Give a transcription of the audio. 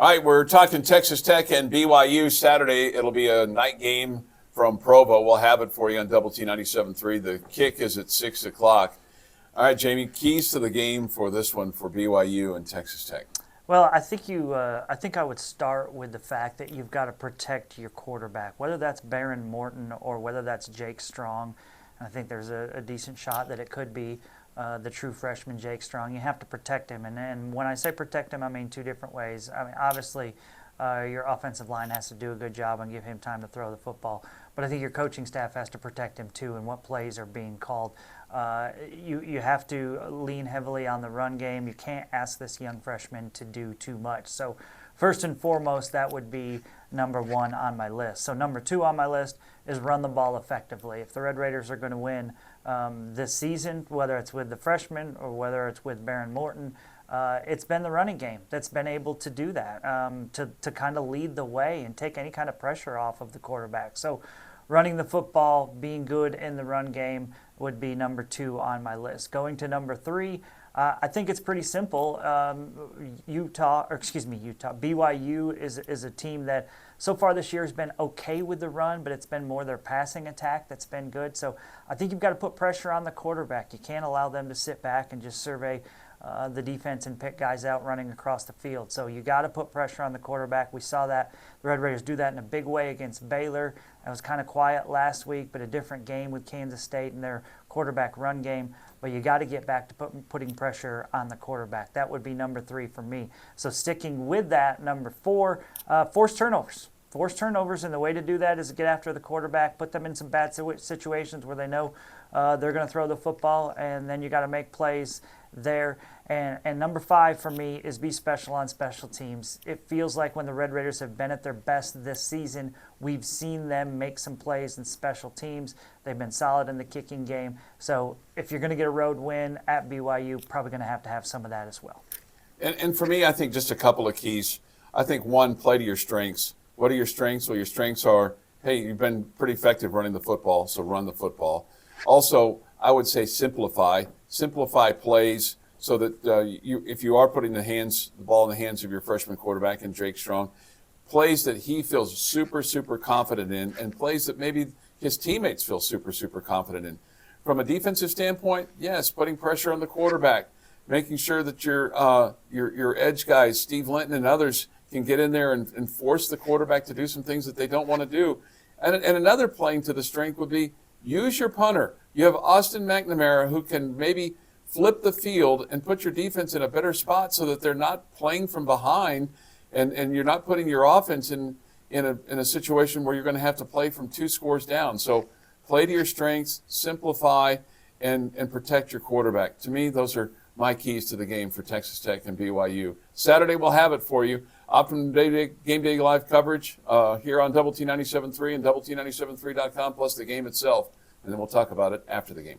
All right, we're talking Texas Tech and BYU Saturday. It'll be a night game from Provo. We'll have it for you on Double T 97.3. The kick is at 6 o'clock. All right, Jamie, keys to the game for this one for BYU and Texas Tech. Well, I think I would start with the fact that you've got to protect your quarterback, whether that's Baron Morton or whether that's Jake Strong. I think there's a decent shot that it could be the true freshman Jake Strong. You have to protect him, and when I say protect him, I mean two different ways. I mean, obviously, your offensive line has to do a good job and give him time to throw the football, but I think your coaching staff has to protect him too, and what plays are being called. You have to lean heavily on the run game. You can't ask this young freshman to do too much. So first and foremost, that would be number one on my list. So number two on my list is run the ball effectively. If the Red Raiders are going to win this season, whether it's with the freshman or whether it's with Baron Morton, it's been the running game that's been able to do that, to kind of lead the way and take any kind of pressure off of the quarterback. So running the football, being good in the run game would be number two on my list. Going to number three, I think it's pretty simple. BYU is a team that so far this year has been okay with the run, but it's been more their passing attack that's been good. So I think you've got to put pressure on the quarterback. You can't allow them to sit back and just survey the defense and pick guys out running across the field. So you got to put pressure on the quarterback. We saw that the Red Raiders do that in a big way against Baylor. It was kind of quiet last week, but a different game with Kansas State and their quarterback run game. But you got to get back to putting pressure on the quarterback. That would be number three for me. So sticking with that, number four, force turnovers. Force turnovers, and the way to do that is to get after the quarterback, put them in some bad situations where they know they're going to throw the football, and then you got to make plays there. And number five for me is be special on special teams. It feels like when the Red Raiders have been at their best this season, we've seen them make some plays in special teams. They've been solid in the kicking game. So if you're going to get a road win at BYU, probably going to have some of that as well. And for me, I think just a couple of keys. I think one, play to your strengths. What are your strengths? Well, your strengths are, hey, you've been pretty effective running the football, so run the football. Also, I would say simplify plays so that if you are putting the ball in the hands of your freshman quarterback and Jake Strong, plays that he feels super, super confident in, and plays that maybe his teammates feel super, super confident in. From a defensive standpoint, yes, putting pressure on the quarterback, making sure that your edge guys, Steve Linton and others, can get in there and force the quarterback to do some things that they don't want to do. And another playing to the strength would be use your punter. You have Austin McNamara who can maybe flip the field and put your defense in a better spot so that they're not playing from behind and you're not putting your offense in a situation where you're going to have to play from 2 scores down. So play to your strengths, simplify, and protect your quarterback. To me, those are my keys to the game for Texas Tech and BYU. Saturday, we'll have it for you. Optimum Game Day Live coverage here on Double T 97.3 and Double T 97.3.com, plus the game itself. And then we'll talk about it after the game.